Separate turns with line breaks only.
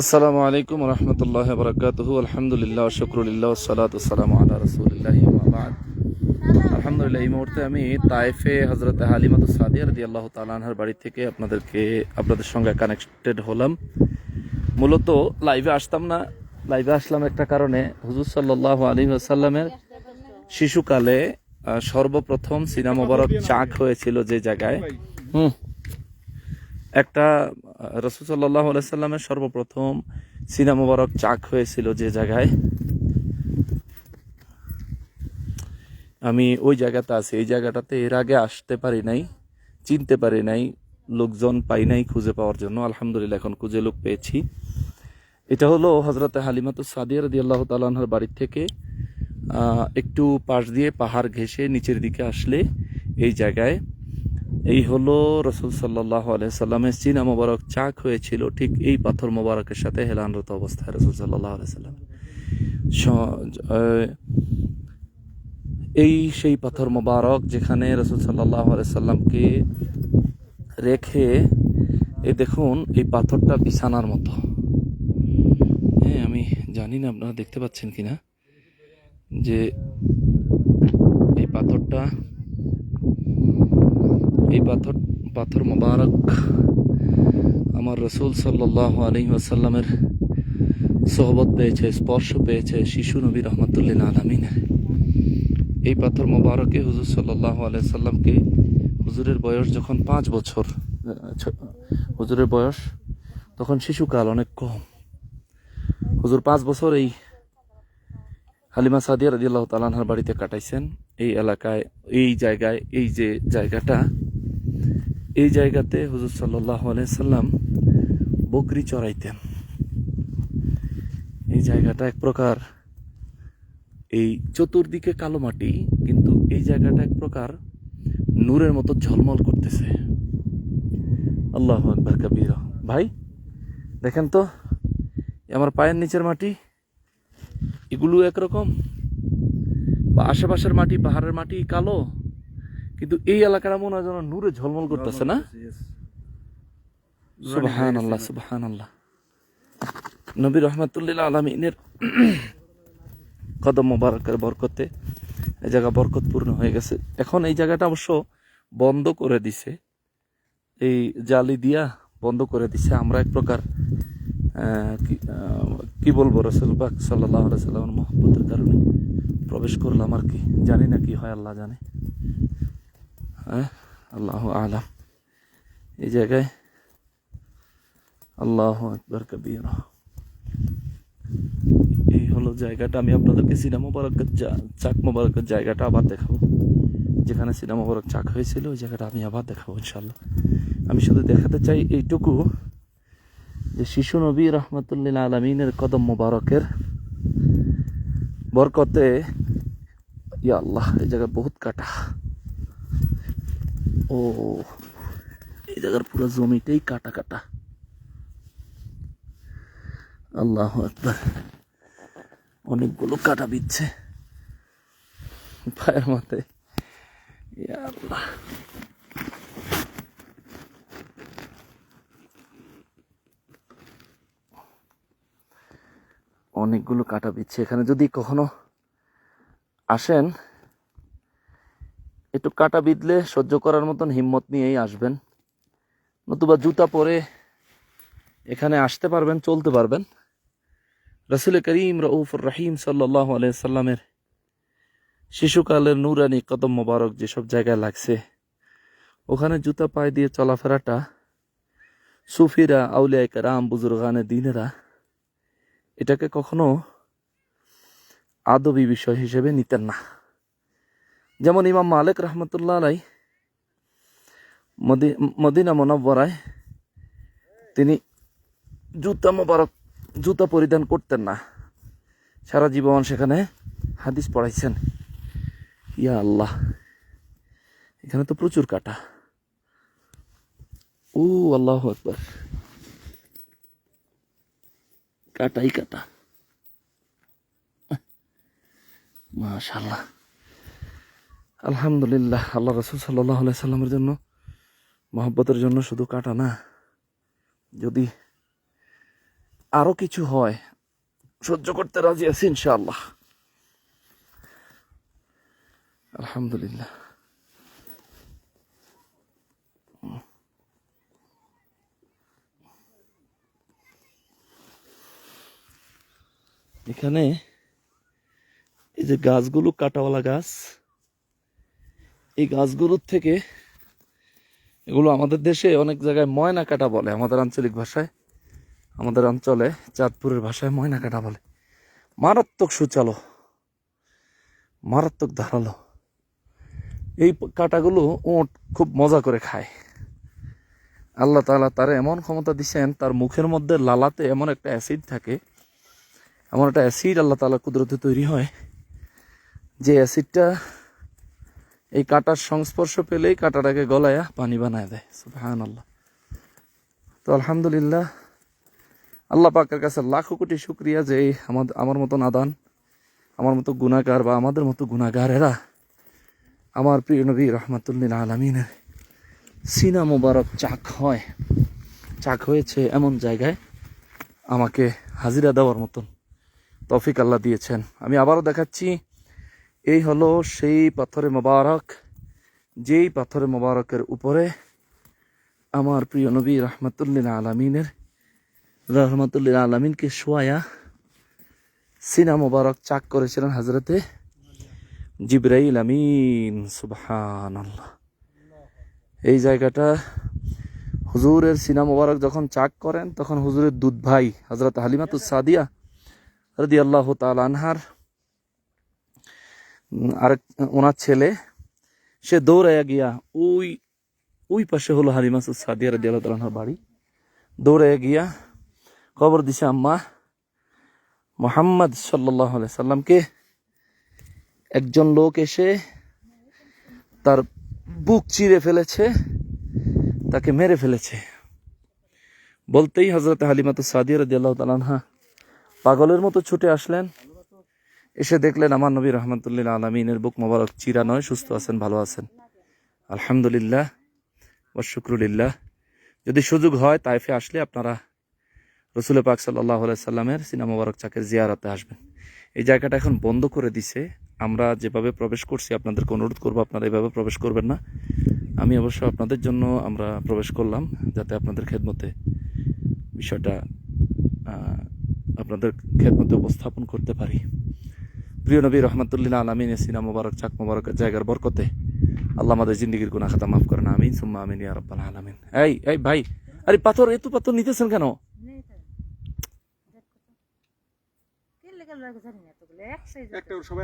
আসসালামু আলাইকুম রহমতুল্লাহ বরকাতুহু আলহামদুলিল্লাহ শুকরুলিল্লাহ সালাতু সালামু আলা রাসূলিল্লাহি ওয়া বা'দ। আলহামদুলিল্লাহ, এই মুহূর্তে আমি তায়েফে হযরত হালিমাতুস সাদিয়া রাদিয়াল্লাহু তাআলা আনহার বাড়ি থেকে আপনাদের সঙ্গে কানেক্টেড হলাম। মূলত লাইভে আসতাম না, লাইভে আসলাম একটা কারণে। হুজুর সাল্লাল্লাহু আলাইহি ওয়াসাল্লামের শিশুকালে সর্বপ্রথম সিনা মোবারক চাক হয়েছিল যে জায়গায়, একটা রাসূল সাল্লাল্লাহু আলাইহি সাল্লামের সর্বপ্রথম সিনা মোবারক চাক হয়েছিল যে জায়গায়, আমি ওই জায়গাতে আছি। এই জায়গাটাতে এর আগে আসতে পারি নাই, চিনতে পারি নাই, লোকজন পাই নাই খুঁজে পাওয়ার জন্য। আলহামদুলিল্লাহ এখন খুঁজে লোক পেয়েছি। এটা হলো হযরতে হালিমাতুস সাদিয়া রাদিয়াল্লাহু তাআলা আনহার বাড়ি থেকে একটু পাশ দিয়ে পাহাড় ঘেঁষে নিচের দিকে আসলে এই জায়গায়, এই হলো রাসূল সাল্লাল্লাহু আলাইহি সাল্লামের সিনা মোবারক চাক হয়েছিল ঠিক এই পাথর মোবারকের সাথে হেলানরত অবস্থায়। রাসূল সাল্লাল্লাহু আলাইহি সাল্লাম এই সেই পাথর মোবারক যেখানে রাসূল সাল্লাল্লাহু আলাইহি সাল্লামকে রেখে, এই দেখুন এই পাথরটা বিছানার মতো। হ্যাঁ, আমি জানি না আপনারা দেখতে পাচ্ছেন কিনা, যে এই পাথরটা, এই পাথর মোবারক আমার রাসূল সাল্লাল্লাহু আলাইহি ওয়াসাল্লামের সোহবত পেয়েছে, স্পর্শ পেয়েছে শিশু নবী রাহমাতুল লিল আলামিন। এই পাথর মোবারকে হুজুর সাল্লাল্লাহু আলাইহি সাল্লামকে, হুজুরের বয়স যখন 5 বছর, হুজুরের বয়স তখন শিশুকাল, অনেক কম। হুজুর 5 বছর এই হালিমা সাদিয়া রাদিয়াল্লাহু তাআলা আনহার বাড়িতে কাটাইছেন। এই এলাকায়, এই জায়গায়, এই যে জায়গাটা, এই জায়গাতে হুজুর সাল্লাল্লাহু আলাইহি সাল্লাম বকরি চড়াইতেন। এই জায়গাটা এক প্রকার, এই চতুর্দিকে কালো মাটি, কিন্তু এই জায়গাটা এক প্রকার নূরের মতো ঝলমল করতেছে। আল্লাহু আকবার কাবীরা। ভাই দেখেন তো, আমার পায়ের নিচের মাটি, এগুলো একরকম, বা আশেপাশের মাটি, পাহাড়ের মাটি কালো, কিন্তু এই এলাকাটা মনে হয় যেন নূরে ঝলমল করতেছে না? সুবহানাল্লাহ, সুবহানাল্লাহ। নবী রাহমাতুল লিল আলামিনের কদম মোবারকের বরকতে এই জায়গা বরকতপূর্ণ হয়ে গেছে। এখন এই জায়গাটা অবশ্য বন্ধ করে দিছে, এই জালি দিয়া বন্ধ করে দিছে। আমরা এক প্রকার কি বলবো, রাসূল পাক সাল্লাল্লাহু আলাইহি সাল্লামের মহব্বতের কারণে প্রবেশ করলাম আর কি। জানি না কি হয়, আল্লাহ জানে। হ্যাঁ, আল্লাহু আ'লাম। এই জায়গায় আল্লাহু আকবার কাবীরা। এই হলো জায়গাটা। আমি আপনাদেরকে সিনা মোবারকের চাক মোবারকের জায়গাটা আবার দেখাবো, যেখানে সিনা মোবারক চাক হয়েছিল ওই জায়গাটা আমি আবার দেখাবো ইনশাল্লাহ। আমি শুধু দেখাতে চাই এইটুকু, যে শিশু নবী রাহমাতুল লিল আলামিনের কদম মোবারকের বরকতে, ইয়া আল্লাহ, এই জায়গায় বহুত কাটা। ও, এই জায়গার পুরো জমিটাই কাটা কাটা। আল্লাহু আকবার। অনেকগুলো কাটা বিচ্ছে পায়ের মধ্যে, ইয়া আল্লাহ। অনেকগুলো কাটা বিচ্ছে। এখানে যদি কখনো আসেন, একটু কাটা বিঁধলে সহ্য করার মতন হিম্মত নিয়েই আসবেন, নতুবা জুতা পরে এখানে আসতে পারবেন, চলতে পারবেন। রাসূল করিম রউফুর রহিম সাল্লাল্লাহু আলাইহি সাল্লামের শিশুকালের নূরানি কদম মোবারক যেসব জায়গায় লাগছে, ওখানে জুতা পায়ে দিয়ে চলাফেরাটা সুফিরা, আউলিয়া কেরাম, বুজুর্গানে দ্বীনেরা এটাকে কখনো আদবী বিষয় হিসেবে নিতেন না। যেমন ইমাম মালিক রাহমাতুল্লাহ আলাই মদিনা মুনাওয়ারায় তিনি জুতা পরিধান করতেন না, সারা জীবন সেখানে হাদিস পড়াইছেন। ইয়া আল্লাহ, এখানে তো প্রচুর কাটা। ও আল্লাহু আকবার, কাটাই কাটা। মাশাআল্লাহ, আলহামদুলিল্লাহ। আল্লাহ রাসূল সাল্লাল্লাহু আলাইহি সাল্লামের জন্য, মহব্বতের জন্য শুধু কাটা না, যদি আরো কিছু হয় সহ্য করতে রাজি আছি ইনশাআল্লাহ। আলহামদুলিল্লাহ। এখানে এই যে গাছগুলো কাটাওয়ালা গাছ, এই গাছগুলোর থেকে, এগুলো আমাদের দেশে অনেক জায়গায় ময়না কাটা বলে, আমাদের আঞ্চলিক ভাষায়, আমাদের অঞ্চলে চাঁদপুরের ভাষায় ময়না কাটা বলে। মারাত্মক সুচালো, মারাত্মক ধারালো। এই কাটাগুলো ওট খুব মজা করে খায়। আল্লাহ তাআলা তার এমন ক্ষমতা দিচ্ছেন, তার মুখের মধ্যে লালাতে এমন একটা অ্যাসিড থাকে, এমন একটা অ্যাসিড আল্লাহ তাআলা কুদরতে তৈরি হয়, যে অ্যাসিডটা এই কাটার সংস্পর্শ পেলেই কাটাটাকে গলায়া পানি বানায় দেয়। সুবহানাল্লাহ। তো আলহামদুলিল্লাহ, আল্লাহ পাকের কাছে লাখো কোটি শুকরিয়া যে আমার মতো নাদান, আমার মতো গুনাহগার বা আমাদের মতো গুনাহগারেরা আমার প্রিয় নবী রাহমাতুল্লিল আলামিনের সিনা মোবারক চাক হয়েছে এমন জায়গায় আমাকে হাজিরা দেওয়ার মতন তৌফিক আল্লাহ দিয়েছেন। আমি আবারও দেখাচ্ছি, এই হলো সেই পাথরে মোবারক, যেই পাথরে মোবারকের উপরে আমার প্রিয় নবী রাহমাতুল্লিল আলামিনকে শোয়ায়া সিনা মোবারক চাক করেছিলেন হযরতে জিবরাইল আমিন। সুবহানাল্লাহ। এই জায়গাটা হুজুরের সিনা মোবারক যখন চাক করেন, তখন হুজুরের দুধ ভাই হযরত হালিমাতুস সাদিয়া রাদিয়াল্লাহু তাআলা আনহার আরেক ওনার ছেলে, সে দৌড়াইয়া গিয়া ওই পাশে হলো হালিমাতুস সাদিয়া রাদিয়াল্লাহু তাআলা আনহার বাড়ি, দৌড়াইয়া গিয়া খবর দিছে, আম্মা, মুহাম্মদ সাল্লাল্লাহু আলাইহি সাল্লামকে একজন লোক এসে তার বুক চিরে ফেলেছে, তাকে মেরে ফেলেছে। বলতেই হযরত হালিমাতুস সাদিয়া রাদিয়াল্লাহু তাআলা আনহা পাগলের মতো ছুটে আসলেন, এসে দেখলেন আমার নবী রাহমাতুল্লিল আলামিনের বুক মোবারক চিরা নয়, সুস্থ আছেন, ভালো আছেন। আলহামদুলিল্লাহ ওয়া শুকরুলিল্লাহ। যদি সুযোগ হয় তাইফে আসলে আপনারা রাসূল পাক সাল্লাল্লাহু আলাইহি সাল্লামের সিনা মোবারক চাকের জিয়ারতে আসবেন। এই জায়গাটা এখন বন্ধ করে দিছে। আমরা যেভাবে প্রবেশ করছি আপনাদেরকে অনুরোধ করবো আপনারা এভাবে প্রবেশ করবেন না। আমি অবশ্য আপনাদের জন্য আমরা প্রবেশ করলাম, যাতে আপনাদের খেদমতে বিষয়টা আপনাদের খেদমতে উপস্থাপন করতে পারি। প্রিয় নবী রাহমাতুল্লিল আলামিনের সিনা মোবারক চাক মোবারকের জায়গার বরকতে আল্লাহ আমাদের জিন্দেগির গুনাহ খাতা মাফ করেন। আমিন সুম্মা আমিন ইয়া রাব্বাল আলামিন। এই ভাই, আরে পাথর, এত পাথর নিতেছেন কেন?
একটা সবাই